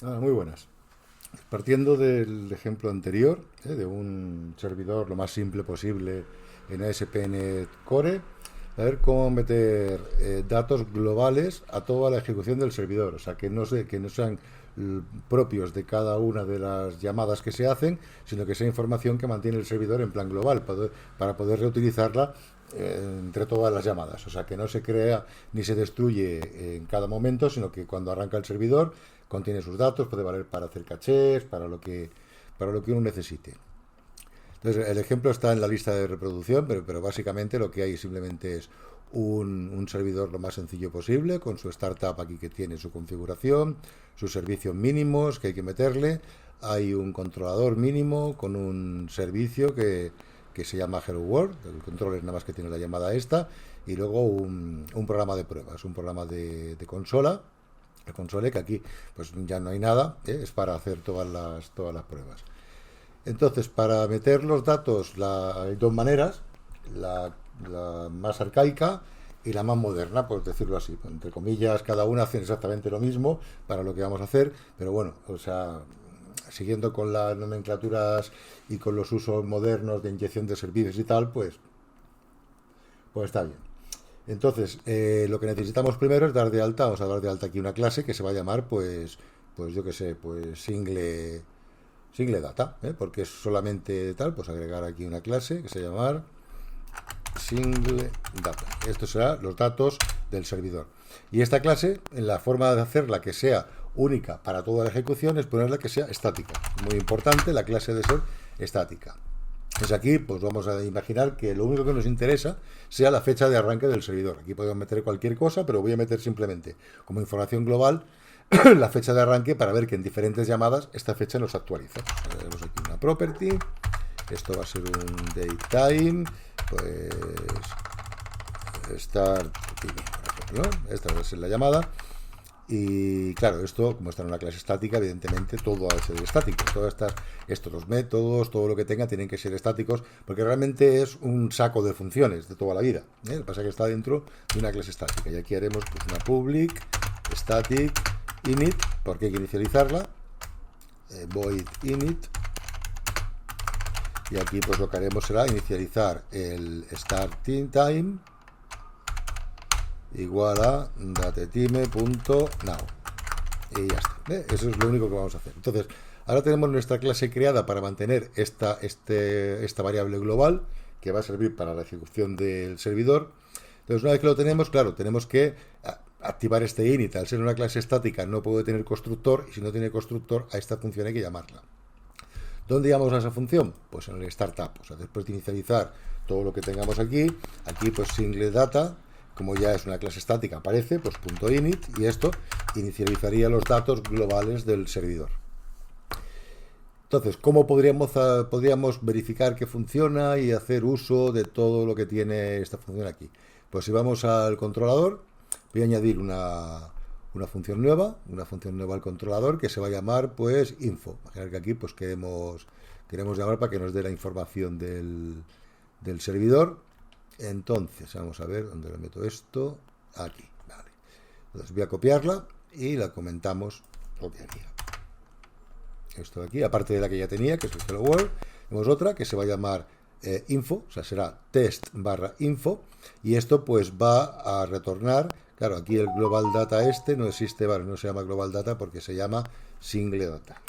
Muy buenas. Partiendo del ejemplo anterior, de un servidor lo más simple posible en ASP.NET Core, a ver cómo meter datos globales a toda la ejecución del servidor, o sea, que no sean propios de cada una de las llamadas que se hacen, sino que sea información que mantiene el servidor en plan global para poder reutilizarla entre todas las llamadas. O sea, que no se crea ni se destruye en cada momento, sino que cuando arranca el servidor contiene sus datos, puede valer para hacer cachés, para lo que uno necesite. Entonces, el ejemplo está en la lista de reproducción, pero básicamente lo que hay simplemente es un servidor lo más sencillo posible, con su startup aquí que tiene su configuración, sus servicios mínimos que hay que meterle. Hay un controlador mínimo con un servicio que se llama Hello World, el control es nada más que tiene la llamada esta, y luego un programa de pruebas, un programa de consola, el console, que aquí pues ya no hay nada, es para hacer todas las pruebas. Entonces, para meter los datos hay dos maneras, la más arcaica y la más moderna, por decirlo así. Entre comillas, cada una hace exactamente lo mismo para lo que vamos a hacer, pero bueno, o sea, siguiendo con las nomenclaturas y con los usos modernos de inyección de servicios y tal, pues está bien. Entonces, lo que necesitamos primero es dar de alta, vamos a dar de alta aquí una clase que se va a llamar, pues yo qué sé, pues single data, porque es solamente tal, pues agregar aquí una clase que se llama single data. Esto será los datos del servidor. Y esta clase, en la forma de hacerla que sea única para toda la ejecución, es ponerla que sea estática. Muy importante, la clase de ser estática. Pues aquí pues vamos a imaginar que lo único que nos interesa sea la fecha de arranque del servidor. Aquí podemos meter cualquier cosa, pero voy a meter simplemente como información global la fecha de arranque para ver que en diferentes llamadas esta fecha nos actualiza. Tenemos aquí una property, esto va a ser un datetime, pues start, por ejemplo, ¿no? Esta va a ser la llamada. Y claro, esto, como está en una clase estática, evidentemente todo ha de ser estático. Estos los métodos, todo lo que tenga, tienen que ser estáticos, porque realmente es un saco de funciones de toda la vida. Lo que pasa es que está dentro de una clase estática. Y aquí haremos pues, una public static init, porque hay que inicializarla. Void init. Y aquí pues lo que haremos será inicializar el starting time igual a datetime.now y ya está. Eso es lo único que vamos a hacer. Entonces, ahora tenemos nuestra clase creada para mantener esta variable global que va a servir para la ejecución del servidor. Entonces, una vez que lo tenemos, claro, tenemos que activar este init. Al ser una clase estática no puede tener constructor, y si no tiene constructor, a esta función hay que llamarla. ¿Dónde llamamos a esa función? Pues en el startup. O sea, después de inicializar todo lo que tengamos aquí pues single data, como ya es una clase estática, aparece, pues .init, y esto inicializaría los datos globales del servidor. Entonces, ¿cómo podríamos verificar que funciona y hacer uso de todo lo que tiene esta función aquí? Pues si vamos al controlador, voy a añadir una función nueva al controlador que se va a llamar, pues, info. Imaginar que aquí, pues, queremos llamar para que nos dé la información del servidor. Entonces, vamos a ver dónde le meto esto. Aquí, vale. Entonces voy a copiarla y la comentamos lo que haría. Esto de aquí, aparte de la que ya tenía, que es el Hello World, tenemos otra que se va a llamar info, o sea, será test/info, y esto pues va a retornar, claro, aquí el global data no existe, vale, no se llama global data porque se llama single data.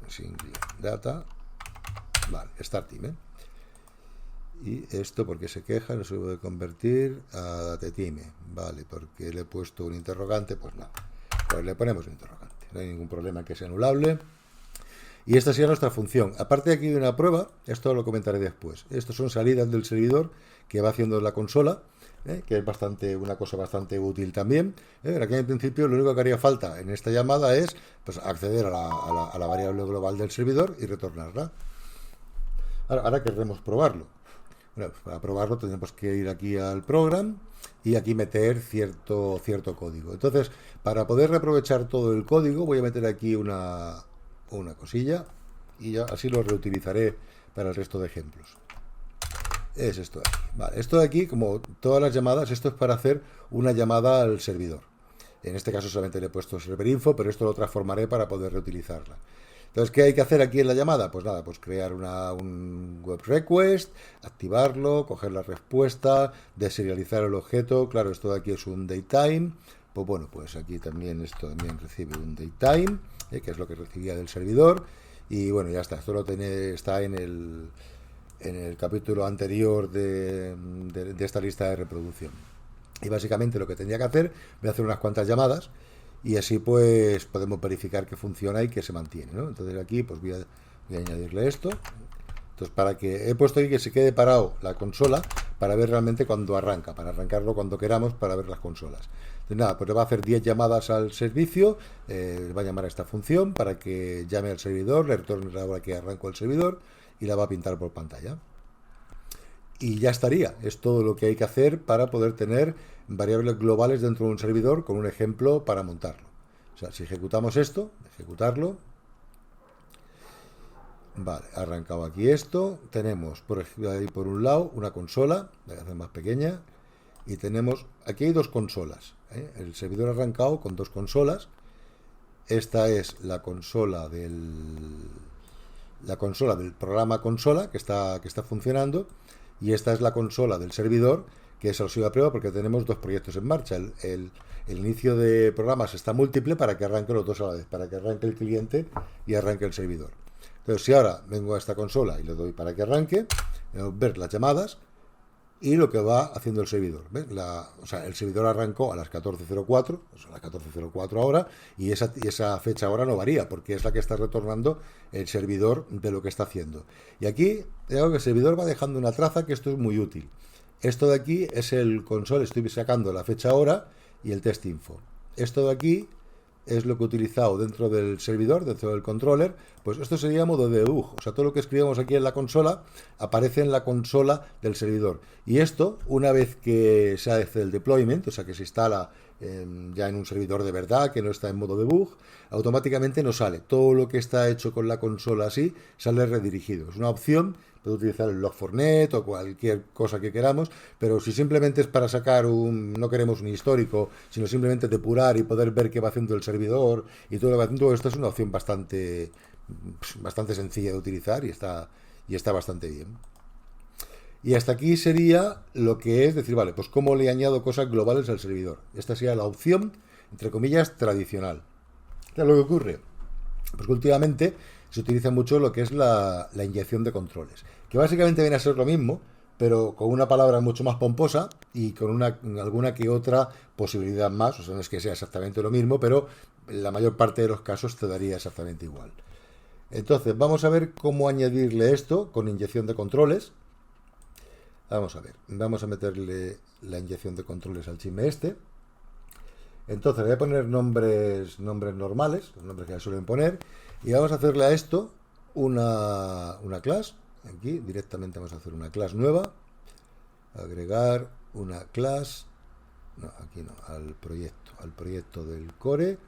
Single data, vale, start time, Y esto porque se queja, no se puede convertir a datetime, vale, porque le he puesto un interrogante, pues no, pues le ponemos un interrogante, no hay ningún problema que sea anulable. Y esta sería nuestra función. Aparte de aquí de una prueba, esto lo comentaré después. Estos son salidas del servidor que va haciendo la consola, que es una cosa bastante útil también. Aquí en principio lo único que haría falta en esta llamada es pues, acceder a la variable global del servidor y retornarla. Ahora querremos probarlo. Bueno, pues para probarlo tendremos que ir aquí al program y aquí meter cierto código. Entonces, para poder aprovechar todo el código, voy a meter aquí una cosilla y ya así lo reutilizaré para el resto de ejemplos. Es esto de aquí. Vale, esto de aquí, como todas las llamadas, esto es para hacer una llamada al servidor. En este caso solamente le he puesto server info, pero esto lo transformaré para poder reutilizarla. Entonces, ¿qué hay que hacer aquí en la llamada? Pues nada, pues crear un web request, activarlo, coger la respuesta, deserializar el objeto. Claro, esto de aquí es un datetime. Pues bueno, pues aquí también esto también recibe un datetime, que es lo que recibía del servidor. Y bueno, ya está. Esto está en el capítulo anterior de esta lista de reproducción. Y básicamente lo que tendría que hacer, voy a hacer unas cuantas llamadas y así pues podemos verificar que funciona y que se mantiene, ¿no? Entonces aquí pues voy a añadirle esto. Entonces para que he puesto aquí que se quede parado la consola para ver realmente cuando arranca, para arrancarlo cuando queramos para ver las consolas. Entonces nada, pues le va a hacer 10 llamadas al servicio, va a llamar a esta función para que llame al servidor, le retorne la hora que arrancó el servidor y la va a pintar por pantalla. Y ya estaría, es todo lo que hay que hacer para poder tener variables globales dentro de un servidor con un ejemplo para montarlo. O sea, si ejecutamos esto, ejecutarlo, vale, ha arrancado aquí esto, tenemos ahí por un lado una consola, voy a hacer más pequeña, y tenemos, aquí hay dos consolas, ¿eh? El servidor ha arrancado con dos consolas, esta es la consola del programa consola que está funcionando, y esta es la consola del servidor, que es el a prueba porque tenemos dos proyectos en marcha. El inicio de programas está múltiple para que arranque los dos a la vez, para que arranque el cliente y arranque el servidor. Entonces, si ahora vengo a esta consola y le doy para que arranque, ver las llamadas y lo que va haciendo el servidor. ¿Ves? O sea, el servidor arrancó a las 14:04, son las 14:04 ahora, y esa fecha ahora no varía, porque es la que está retornando el servidor de lo que está haciendo. Y aquí, veo que el servidor va dejando una traza, que esto es muy útil. Esto de aquí es el console, estoy sacando la fecha ahora y el test info. Esto de aquí es lo que he utilizado dentro del servidor, dentro del controller. Pues esto sería modo de debug, o sea, todo lo que escribimos aquí en la consola aparece en la consola del servidor. Y esto, una vez que se hace el deployment, o sea, que se instala ya en un servidor de verdad, que no está en modo debug, automáticamente nos sale. Todo lo que está hecho con la consola así, sale redirigido. Es una opción, puede utilizar el Log4j o cualquier cosa que queramos, pero si simplemente es para sacar no queremos un histórico, sino simplemente depurar y poder ver qué va haciendo el servidor y todo lo que va haciendo, esto es una opción bastante sencilla de utilizar y está bastante bien. Y hasta aquí sería lo que es decir, vale, pues cómo le añado cosas globales al servidor. Esta sería la opción, entre comillas, tradicional. ¿Qué es lo que ocurre? Pues que últimamente se utiliza mucho lo que es la inyección de controles, que básicamente viene a ser lo mismo, pero con una palabra mucho más pomposa y con alguna que otra posibilidad más. O sea, no es que sea exactamente lo mismo, pero en la mayor parte de los casos te daría exactamente igual. Entonces, vamos a ver cómo añadirle esto con inyección de controles. Vamos a ver, vamos a meterle la inyección de controles al chisme este. Entonces le voy a poner nombres normales, los nombres que le suelen poner, y vamos a hacerle a esto una clase. Aquí directamente vamos a hacer una clase nueva, agregar una clase, no, aquí no, al proyecto del core,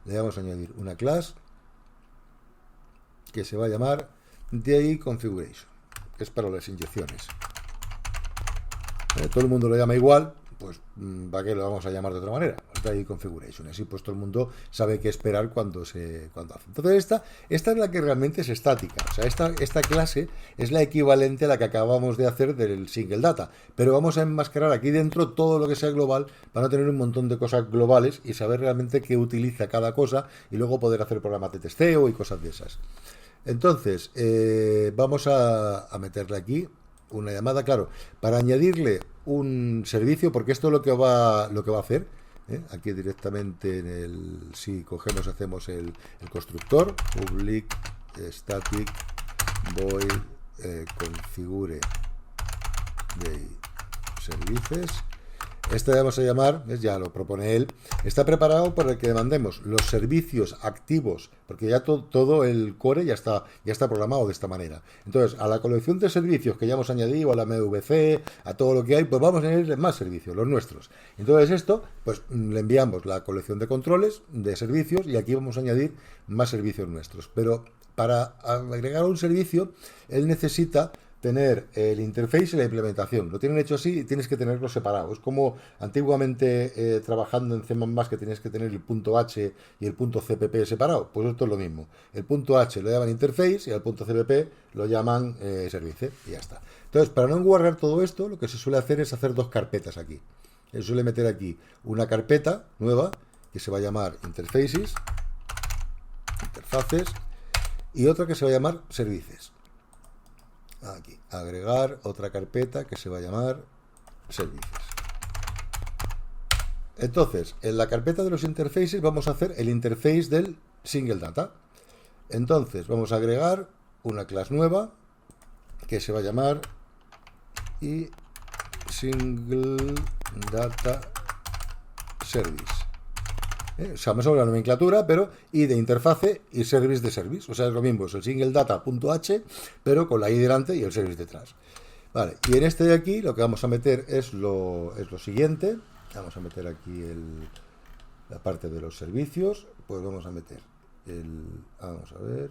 le vamos a añadir una clase que se va a llamar DI Configuration, que es para las inyecciones. Todo el mundo lo llama igual, pues ¿para qué lo vamos a llamar de otra manera? DI Configuration, así pues todo el mundo sabe qué esperar cuando hace. Entonces esta es la que realmente es estática, o sea, esta clase es la equivalente a la que acabamos de hacer del single data, pero vamos a enmascarar aquí dentro todo lo que sea global para no tener un montón de cosas globales y saber realmente qué utiliza cada cosa y luego poder hacer programas de testeo y cosas de esas. Entonces, vamos a meterle aquí una llamada, claro, para añadirle un servicio, porque esto es lo que va a hacer. Aquí directamente si cogemos, hacemos el constructor, public static void configure de services. Este vamos a llamar, ya lo propone él, está preparado para que mandemos los servicios activos, porque ya todo el core ya está programado de esta manera. Entonces, a la colección de servicios que ya hemos añadido, a la MVC, a todo lo que hay, pues vamos a añadirle más servicios, los nuestros. Entonces esto, pues le enviamos la colección de controles, de servicios, y aquí vamos a añadir más servicios nuestros. Pero para agregar un servicio, él necesita tener el interface y la implementación. Lo tienen hecho así y tienes que tenerlo separado. Es como antiguamente trabajando en C++ que tienes que tener el punto H y el punto CPP separado. Pues esto es lo mismo. El punto H lo llaman interface y el punto CPP lo llaman service y ya está. Entonces, para no guardar todo esto, lo que se suele hacer es hacer dos carpetas aquí. Se suele meter aquí una carpeta nueva que se va a llamar interfaces, interfaces, y otra que se va a llamar services. Aquí, agregar otra carpeta que se va a llamar servicios. Entonces, en la carpeta de los interfaces vamos a hacer el interface del single data. Entonces, vamos a agregar una clase nueva que se va a llamar y single data service. O sea, me sobra la nomenclatura, pero y de interfase y service de service. O sea, es lo mismo, es el single data.h, pero con la i delante y el service detrás. Vale, y en este de aquí lo que vamos a meter es lo siguiente. Vamos a meter aquí la parte de los servicios. Pues vamos a meter vamos a ver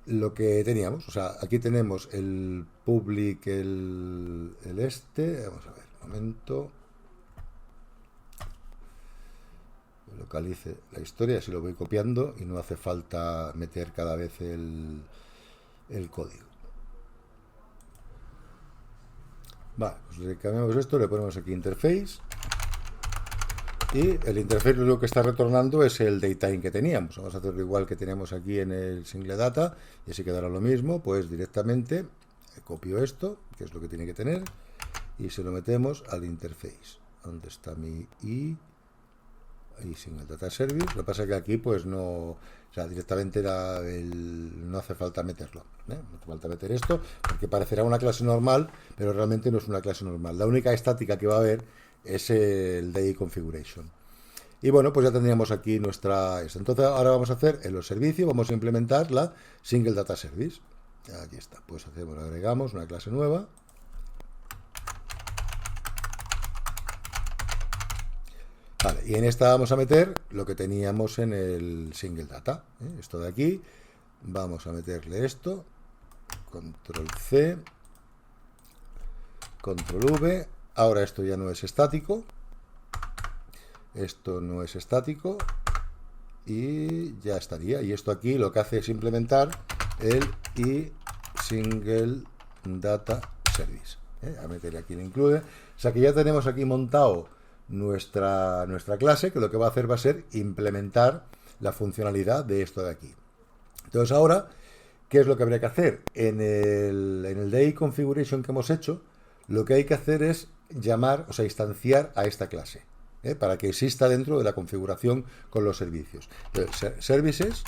lo que teníamos. O sea, aquí tenemos el public, vamos a ver, un momento. Localice la historia, si lo voy copiando y no hace falta meter cada vez el código. Vale, pues le cambiamos esto, le ponemos aquí interface y el interface lo que está retornando es el datetime que teníamos. Vamos a hacerlo igual que teníamos aquí en el single data y así quedará lo mismo. Pues directamente copio esto, que es lo que tiene que tener, y se lo metemos al interface. ¿Dónde está mi i? Y single data service. Lo que pasa es que aquí pues no, o sea, directamente no hace falta meterlo, no hace falta meter esto porque parecerá una clase normal, pero realmente no es una clase normal. La única estática que va a haber es el DI configuration. Y bueno, pues ya tendríamos aquí nuestra. Entonces ahora vamos a hacer en los servicios, vamos a implementar la single data service. Aquí está, pues agregamos una clase nueva. Vale, y en esta vamos a meter lo que teníamos en el single data. Esto de aquí, vamos a meterle esto, control C, control V. Ahora esto ya no es estático, esto no es estático y ya estaría. Y esto aquí lo que hace es implementar el i single data service. A meterle aquí el include. O sea que ya tenemos aquí montado nuestra clase, que lo que va a hacer va a ser implementar la funcionalidad de esto de aquí. Entonces ahora, ¿qué es lo que habría que hacer? En el DI configuration que hemos hecho, lo que hay que hacer es llamar, o sea, instanciar a esta clase, para que exista dentro de la configuración con los servicios. Entonces, services,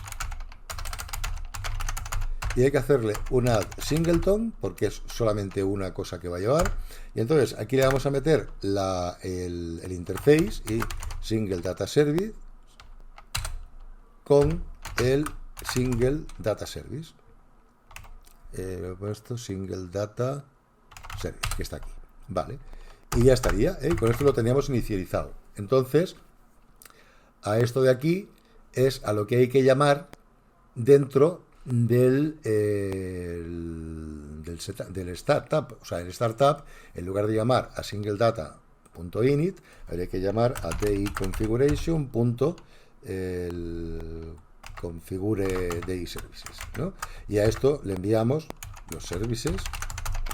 y hay que hacerle un add singleton, porque es solamente una cosa que va a llevar. Y entonces aquí le vamos a meter el interface y single data service con el single data service. He puesto single data service, que está aquí. Vale. Y ya estaría, con esto lo teníamos inicializado. Entonces, a esto de aquí es a lo que hay que llamar dentro del startup. O sea, el startup, en lugar de llamar a single data.init, habría que llamar a di configuration. Configure di services, ¿no? Y a esto le enviamos los services,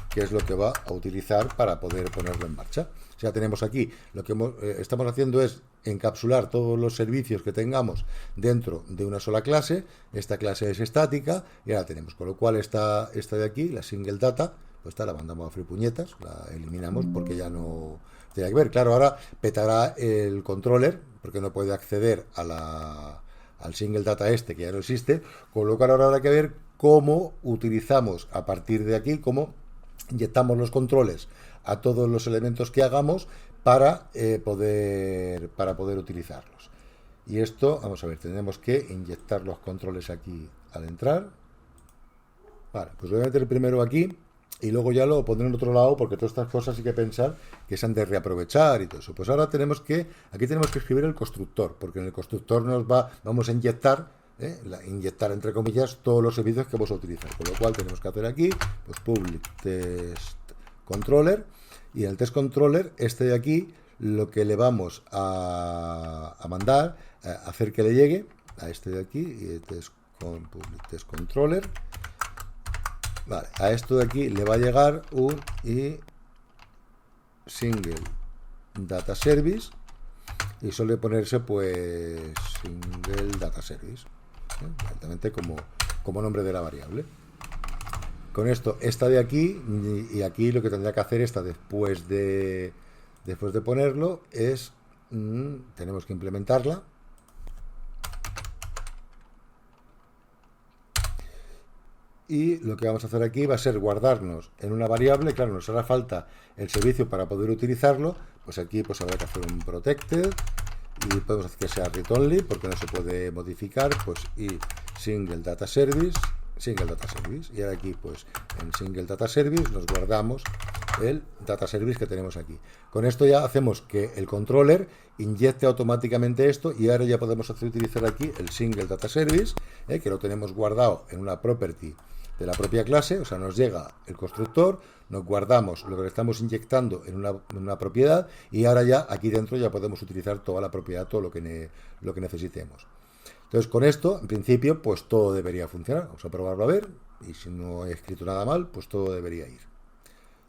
que es lo que va a utilizar para poder ponerlo en marcha. O sea, tenemos aquí, lo que estamos haciendo es encapsular todos los servicios que tengamos dentro de una sola clase. Esta clase es estática y ahora tenemos, con lo cual esta de aquí, la single data, pues esta la mandamos a fripuñetas, la eliminamos porque ya no tiene que ver. Claro, ahora petará el controller porque no puede acceder al single data que ya no existe, con lo cual ahora habrá que ver cómo utilizamos a partir de aquí, cómo inyectamos los controles a todos los elementos que hagamos para poder utilizarlos. Y esto, vamos a ver, tenemos que inyectar los controles aquí al entrar. Vale, pues lo voy a meter primero aquí y luego ya lo pondré en otro lado, porque todas estas cosas hay que pensar que se han de reaprovechar y todo eso. Pues ahora aquí tenemos que escribir el constructor, porque en el constructor vamos a inyectar inyectar entre comillas todos los servicios que vamos a utilizar, con lo cual tenemos que hacer aquí pues public test controller, y en el test controller este de aquí lo que le vamos a mandar, hacer que le llegue a este de aquí, y public test controller, vale, a esto de aquí le va a llegar un single data service, y suele ponerse pues single data service, directamente como nombre de la variable. Con esto, esta de aquí, y aquí lo que tendrá que hacer esta después de ponerlo es, tenemos que implementarla. Y lo que vamos a hacer aquí va a ser guardarnos en una variable. Claro, nos hará falta el servicio para poder utilizarlo. Pues aquí pues habrá que hacer un protected, y podemos hacer que sea read only porque no se puede modificar, pues, y single data service, y ahora aquí pues en single data service nos guardamos el data service que tenemos aquí. Con esto ya hacemos que el controller inyecte automáticamente esto, y ahora ya podemos utilizar aquí el single data service, que lo tenemos guardado en una property de la propia clase. O sea, nos llega el constructor, nos guardamos lo que le estamos inyectando en una propiedad, y ahora ya aquí dentro ya podemos utilizar toda la propiedad, todo lo que necesitemos. Entonces, con esto, en principio, pues todo debería funcionar. Vamos a probarlo a ver, y si no he escrito nada mal, pues todo debería ir.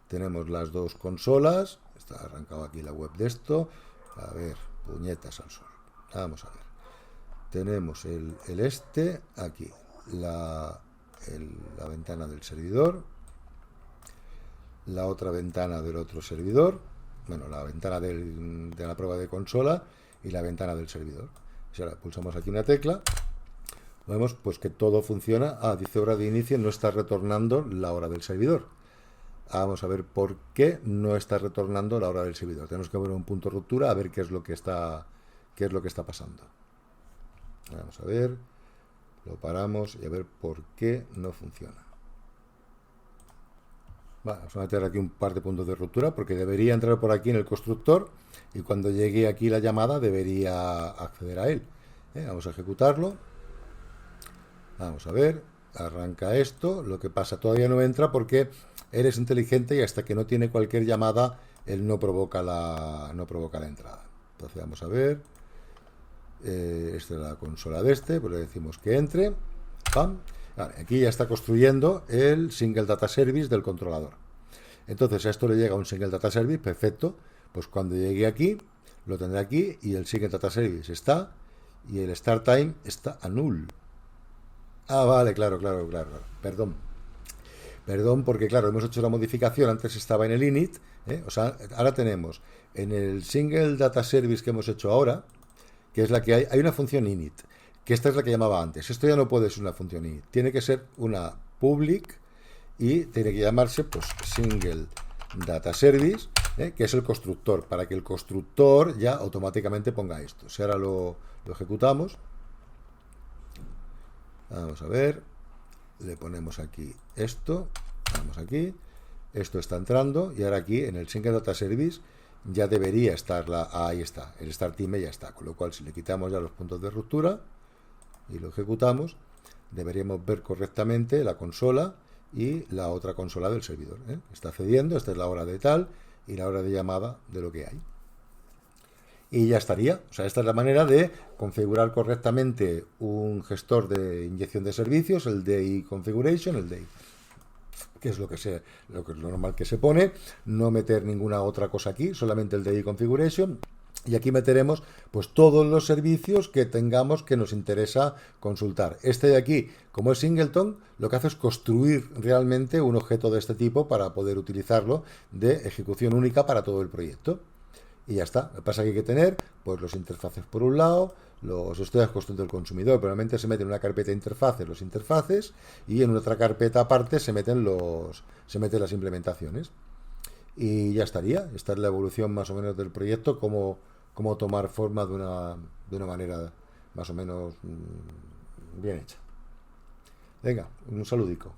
Tenemos las dos consolas, está arrancado aquí la web de esto. A ver, puñetas al sol. Vamos a ver. Tenemos el aquí, la ventana del servidor, la otra ventana del otro servidor, bueno, la ventana de la prueba de consola, y la ventana del servidor. Si ahora pulsamos aquí una tecla, vemos pues que todo funciona. Dice hora de inicio, no está retornando la hora del servidor. Vamos a ver por qué no está retornando la hora del servidor. Tenemos que ver un punto de ruptura a ver qué es lo que está pasando. Vamos a ver, lo paramos y a ver por qué no funciona. Vale, vamos a meter aquí un par de puntos de ruptura porque debería entrar por aquí en el constructor, y cuando llegue aquí la llamada debería acceder a él. Vamos a ejecutarlo. Vamos a ver, arranca esto. Lo que pasa, todavía no entra porque él es inteligente, y hasta que no tiene cualquier llamada él no provoca la entrada. Entonces vamos a ver, esta es la consola de pues le decimos que entre. ¡Pam! Vale, aquí ya está construyendo el single data service del controlador. Entonces a esto le llega un single data service, perfecto. Pues cuando llegue aquí, lo tendré aquí, y el single data service está, y el start time está a null. Vale, claro. Perdón, porque claro, hemos hecho la modificación, antes estaba en el init, o sea, ahora tenemos en el single data service que hemos hecho ahora, que es la que hay una función init, que esta es la que llamaba antes. Esto ya no puede ser una función init, tiene que ser una public, y tiene que llamarse pues single data service, que es el constructor, para que el constructor ya automáticamente ponga esto. Si ahora lo ejecutamos, vamos a ver, le ponemos aquí esto, vamos aquí, esto está entrando, y ahora aquí en el single data service ya debería estar ahí está, el start time ya está, con lo cual si le quitamos ya los puntos de ruptura y lo ejecutamos, deberíamos ver correctamente la consola y la otra consola del servidor. Está cediendo, esta es la hora de tal y la hora de llamada de lo que hay. Y ya estaría. O sea, esta es la manera de configurar correctamente un gestor de inyección de servicios, el DI configuration, el DI, que es lo normal que se pone, no meter ninguna otra cosa aquí, solamente el DI configuration. Y aquí meteremos pues todos los servicios que tengamos que nos interesa consultar. Este de aquí, como es singleton, lo que hace es construir realmente un objeto de este tipo para poder utilizarlo de ejecución única para todo el proyecto. Y ya está. Lo que pasa es que hay que tener pues los interfaces por un lado, los estudios de costos del consumidor. Probablemente se meten en una carpeta de interfaces los interfaces, y en otra carpeta aparte se meten las implementaciones. Y ya estaría. Esta es la evolución más o menos del proyecto, cómo tomar forma de una manera más o menos bien hecha. Venga, un saludico.